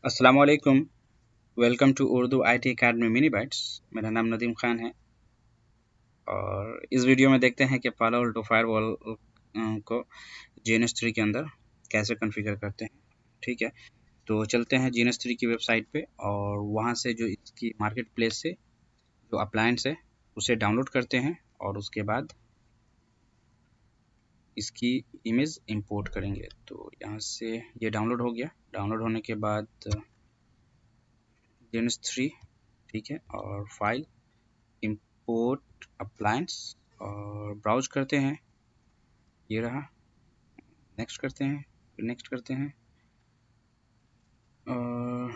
अस्सलाम वालेकुम। Welcome to Urdu IT academy mini bytes. मेरा नाम नदीम खान है और इस वीडियो में देखते हैं कि पालो अल्टो फायरवॉल को GNS3 के अंदर कैसे कॉन्फ़िगर करते हैं। ठीक है, तो चलते हैं GNS3 की वेबसाइट पे और वहाँ से जो इसकी मार्केट प्लेस से जो अप्लायंस है उसे डाउनलोड करते हैं और उसके बाद इसकी इमेज इंपोर्ट करेंगे। तो यहाँ से ये डाउनलोड हो गया। डाउनलोड होने के बाद GNS3, ठीक है, और फाइल इंपोर्ट अप्लायंस और ब्राउज करते हैं। ये रहा, नेक्स्ट करते हैं, फिर नेक्स्ट करते हैं और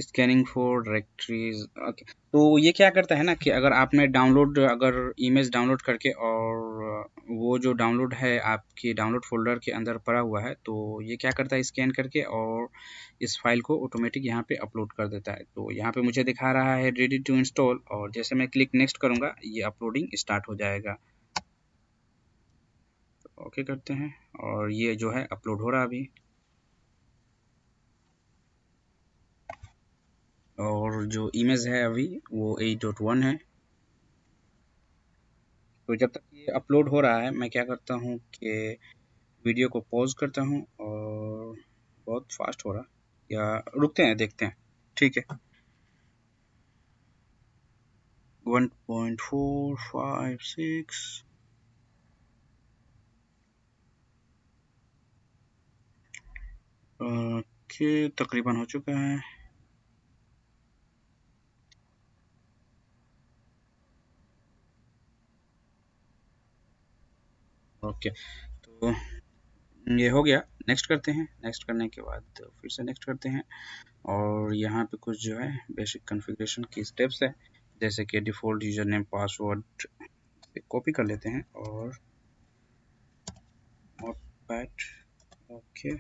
स्कैनिंग फॉर डायरेक्टरीज। ओके, तो ये क्या करता है ना कि अगर आपने अगर इमेज डाउनलोड करके और वो जो डाउनलोड है आपके डाउनलोड फोल्डर के अंदर पड़ा हुआ है, तो ये क्या करता है, स्कैन करके और इस फाइल को ऑटोमेटिक यहाँ पे अपलोड कर देता है। तो यहाँ पे मुझे दिखा रहा है रेडी टू इंस्टॉल और जैसे मैं क्लिक नेक्स्ट करूँगा ये अपलोडिंग स्टार्ट हो जाएगा। ओके करते हैं और ये जो है अपलोड हो रहा है अभी। और जो इमेज है अभी वो 8.1 है। तो जब तक ये अपलोड हो रहा है मैं क्या करता हूँ कि वीडियो को पॉज करता हूँ और बहुत फास्ट हो रहा या रुकते हैं, देखते हैं। ठीक है, 1.456 ओके, तकरीबन हो चुका है। ओके, तो ये हो गया। नेक्स्ट करते हैं। नेक्स्ट करने के बाद फिर से नेक्स्ट करते हैं और यहाँ पे कुछ जो है बेसिक कॉन्फ़िगरेशन की स्टेप्स है, जैसे कि default user name password copy कर लेते हैं और नोटपैड। Okay,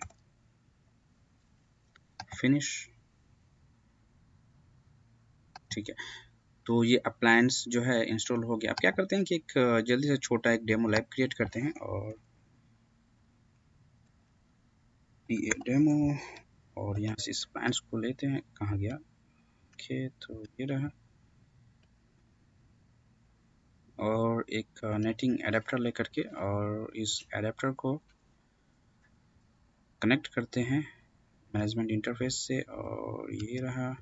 finish. ठीक है, तो ये अप्लायंस जो है इंस्टॉल हो गया। अब क्या करते हैं कि एक जल्दी से छोटा एक डेमो लैब क्रिएट करते हैं और ये डेमो और यहाँ से इस अप्लायंस को लेते हैं। कहाँ गया? ओके, तो ये रहा और एक नेटिंग एडेप्टर लेकर के और इस एडेप्टर को कनेक्ट करते हैं मैनेजमेंट इंटरफेस से और ये रहा।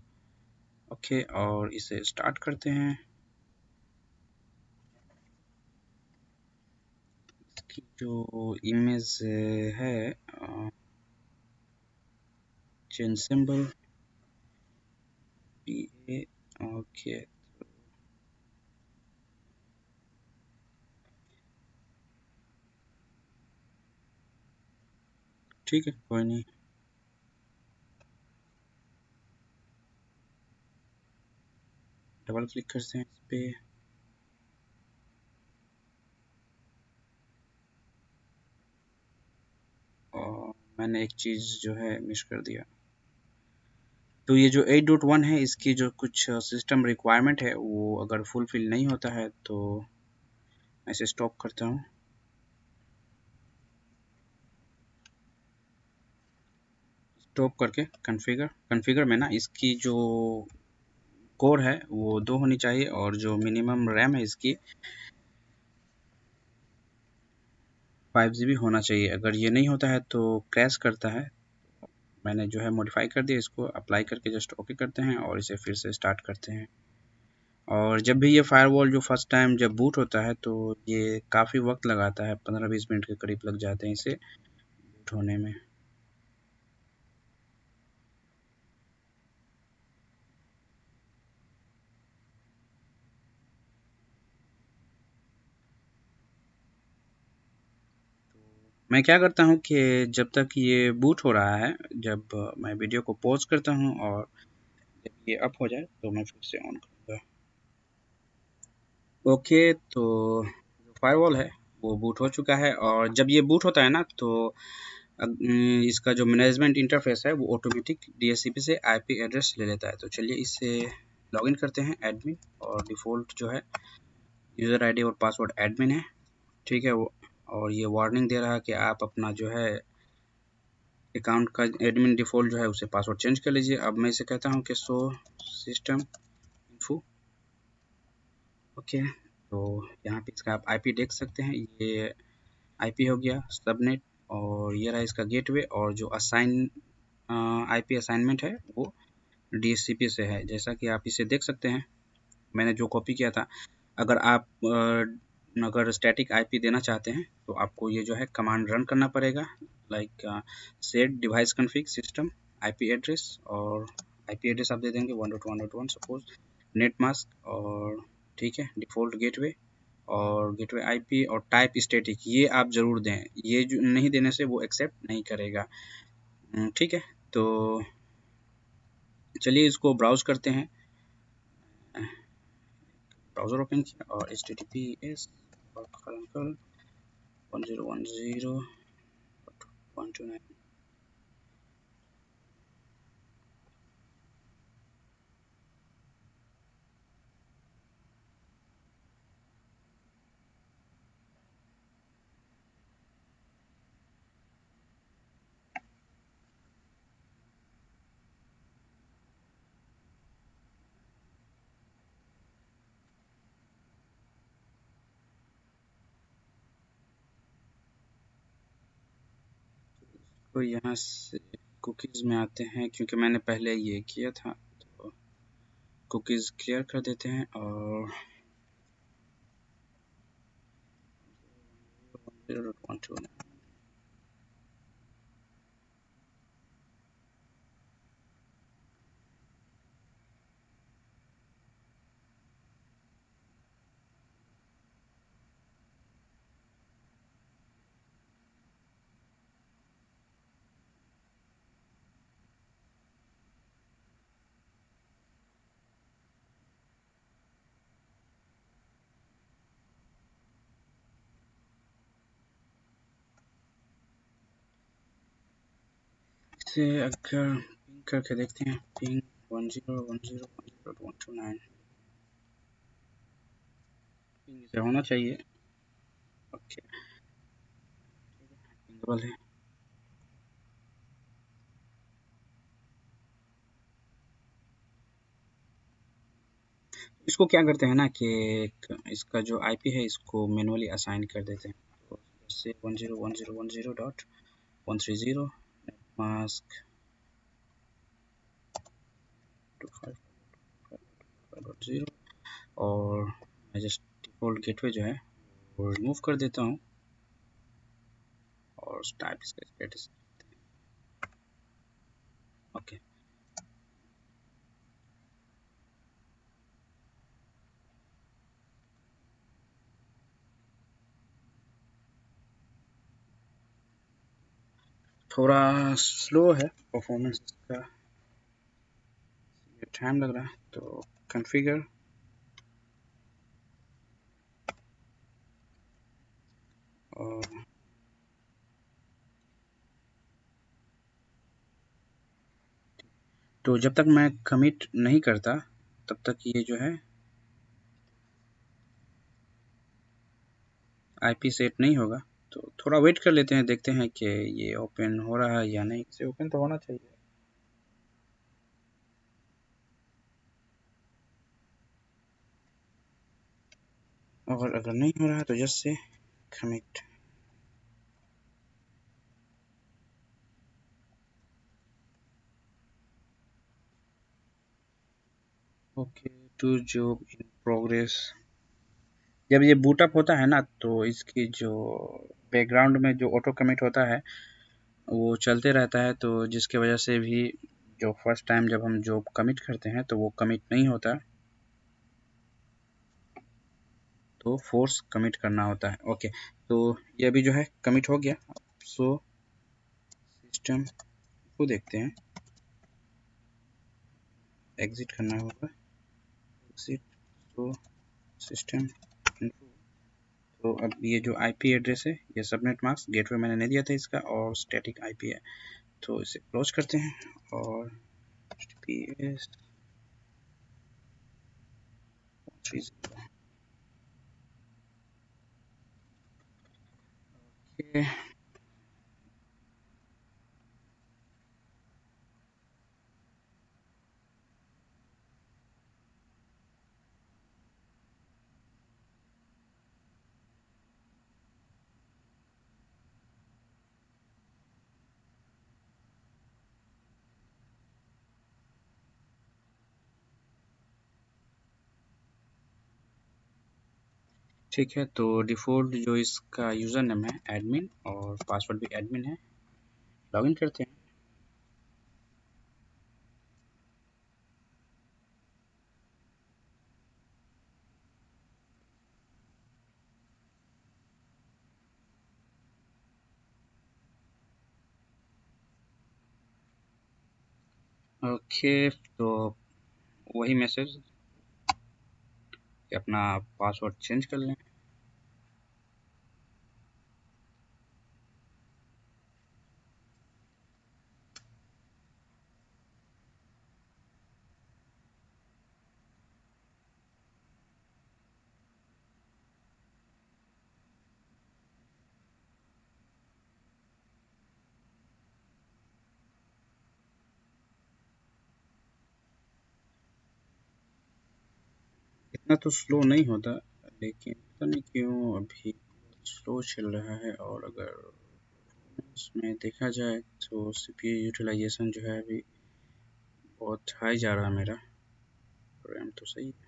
ओके, और इसे स्टार्ट करते हैं। इसकी जो इमेज है चेंज सिंबल PA। ओके, ठीक है, कोई नहीं। डबल क्लिक करते हैं इस पे और मैंने एक चीज़ जो है मिस कर दिया। तो ये जो 8.1 है इसकी जो कुछ सिस्टम रिक्वायरमेंट है वो अगर फुलफिल नहीं होता है तो मैं इसे स्टॉप करता हूँ। स्टॉप करके कॉन्फ़िगर में ना इसकी जो कोर है वो 2 होनी चाहिए और जो मिनिमम रैम है इसकी 5 GB होना चाहिए। अगर ये नहीं होता है तो क्रैश करता है। मैंने जो है मॉडिफाई कर दिया, इसको अप्लाई करके जस्ट ओके करते हैं और इसे फिर से स्टार्ट करते हैं। और जब भी ये फायरवॉल जो फर्स्ट टाइम जब बूट होता है तो ये काफ़ी वक्त लगाता है, 15-20 मिनट के करीब लग जाते हैं इसे बूट होने में। मैं क्या करता हूँ कि जब तक ये बूट हो रहा है, जब मैं वीडियो को पॉज करता हूँ और जब ये अप हो जाए तो मैं फिर से ऑन करूँगा। ओके, तो जो फायरवॉल है वो बूट हो चुका है और जब ये बूट होता है ना तो इसका जो मैनेजमेंट इंटरफेस है वो ऑटोमेटिक DHCP से IP एड्रेस ले लेता है। तो चलिए इससे लॉगिन करते हैं एडमिन और डिफ़ॉल्ट जो है यूज़र आईडी और पासवर्ड एडमिन है। ठीक है, वो और ये वार्निंग दे रहा है कि आप अपना जो है अकाउंट का एडमिन डिफ़ॉल्ट जो है उसे पासवर्ड चेंज कर लीजिए। अब मैं इसे कहता हूँ कि शो सिस्टम इन्फो। ओके, तो यहाँ पे इसका आप आईपी देख सकते हैं, ये आईपी हो गया सबनेट, और ये रहा इसका गेटवे, और जो आईपी असाइनमेंट है वो डीएचसीपी से है, जैसा कि आप इसे देख सकते हैं। मैंने जो कॉपी किया था, अगर आप अगर स्टैटिक आईपी देना चाहते हैं तो आपको ये जो है कमांड रन करना पड़ेगा, like set device config system IP address, और आईपी एड्रेस आप दे देंगे 1.1.1 सपोज, नेट मास्क, और ठीक है डिफ़ॉल्ट गेटवे, और गेटवे आईपी, और टाइप स्टैटिक, ये आप ज़रूर दें, ये जो नहीं देने से वो एक्सेप्ट नहीं करेगा। ठीक है, तो चलिए इसको ब्राउज़ करते हैं। ब्राउज़र ओपन किया और https 1010.129। तो यहाँ से कुकीज़ में आते हैं, क्योंकि मैंने पहले ये किया था, तो कुकीज़ क्लियर कर देते हैं, और 0.129। इसे अगर पिंग करके देखते हैं, पिंग 1010.129 पिंग इसे होना चाहिए। ओके, पिंगेबल है। इसको क्या करते हैं ना कि इसका जो आईपी है इसको मैनुअली असाइन कर देते हैं, तो जैसे 1010.130 मास्क 25.0, और मैं जस्ट डिफ़ॉल्ट गेटवे जो है वो रिमूव कर देता हूँ, और टाइप इसका स्टेटस। ओके, थोड़ा स्लो है परफॉर्मेंस इसका, टाइम लग रहा है, तो कॉन्फ़िगर, और तो जब तक मैं कमिट नहीं करता तब तक ये जो है आईपी सेट नहीं होगा, तो थोड़ा वेट कर लेते हैं, देखते हैं कि ये ओपन हो रहा है या नहीं। इसे ओपन तो होना चाहिए। और अगर नहीं हो रहा है तो जस्ट से commit. Okay, two job in progress. जब ये बूट अप होता है ना, तो इसकी जो बैकग्राउंड में जो ऑटो कमिट होता है वो चलते रहता है, तो जिसकी वजह से भी जो फर्स्ट टाइम जब हम जॉब कमिट करते हैं तो वो कमिट नहीं होता, तो फोर्स कमिट करना होता है। ओके, तो ये अभी जो है कमिट हो गया। सो सिस्टम को देखते हैं, एग्जिट करना होगा, एग्जिट, सो सिस्टम इन्फो। तो अब ये जो आईपी एड्रेस है ये सबनेट मास्क गेटवे मैंने नहीं दिया था इसका, और स्टैटिक आईपी है, तो इसे क्लोज करते हैं, और https 130। ओके, ठीक है, तो डिफ़ॉल्ट जो इसका यूज़र नेम है एडमिन और पासवर्ड भी एडमिन है। लॉगिन करते हैं। ओके, तो वही मैसेज कि अपना पासवर्ड चेंज कर लें। इतना तो स्लो नहीं होता, लेकिन पता नहीं क्यों अभी स्लो चल रहा है। और अगर इसमें देखा जाए तो सीपीयू यूटिलाइजेशन जो है अभी बहुत हाई जा रहा है मेरा। रैम तो सही है।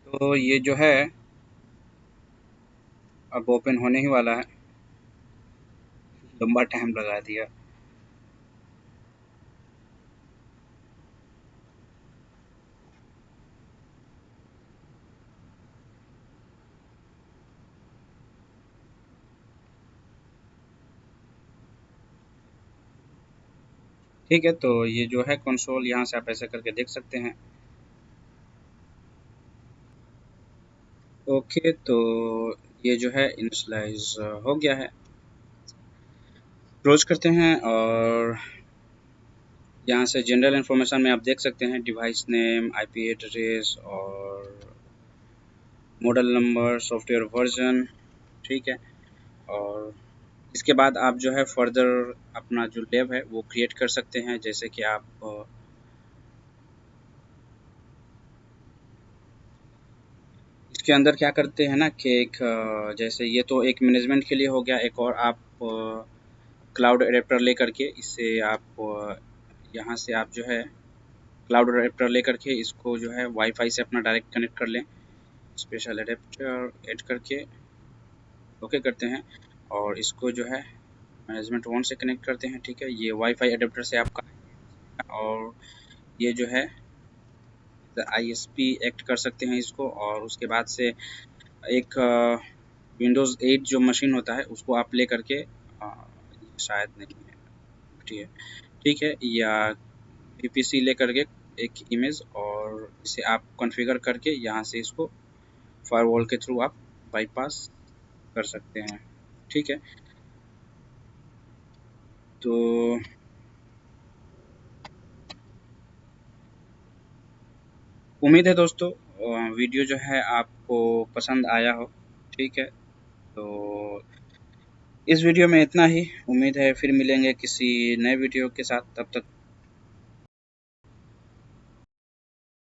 तो ये जो है अब ओपन होने ही वाला है। लंबा टाइम लगा दिया। ठीक है, तो ये जो है कंसोल, यहाँ से आप ऐसे करके देख सकते हैं। ओके, तो ये जो है इनिशियलाइज हो गया है। क्लोज करते हैं और यहाँ से जनरल इन्फॉर्मेशन में आप देख सकते हैं डिवाइस नेम, आईपी एड्रेस और मॉडल नंबर, सॉफ्टवेयर वर्जन। ठीक है, और इसके बाद आप जो है फर्दर अपना जो लैब है वो क्रिएट कर सकते हैं। जैसे कि आप इसके अंदर क्या करते हैं ना कि एक जैसे ये तो एक मैनेजमेंट के लिए हो गया। एक और आप क्लाउड एडेप्टर लेकर के इससे आप यहाँ से आप जो है क्लाउड एडेप्टर लेकर के इसको जो है वाईफाई से अपना डायरेक्ट कनेक्ट कर लें। स्पेशल एडेप्टर ऐड करके ओके करते हैं और इसको जो है मैनेजमेंट वन से कनेक्ट करते हैं। ठीक है, ये वाईफाई एडेप्टर से आपका और ये जो है आईएसपी एक्ट कर सकते हैं इसको। और उसके बाद से एक विंडोज़ 8 जो मशीन होता है उसको आप ले करके शायद नहीं है, ठीक है, ठीक है, या वीपीसी ले करके एक इमेज और इसे आप कॉन्फ़िगर करके यहाँ से इसको फायरवॉल के थ्रू आप बाईपास कर सकते हैं। ठीक है, तो उम्मीद है दोस्तों वीडियो जो है आपको पसंद आया हो। ठीक है, तो इस वीडियो में इतना ही। उम्मीद है फिर मिलेंगे किसी नए वीडियो के साथ। तब तक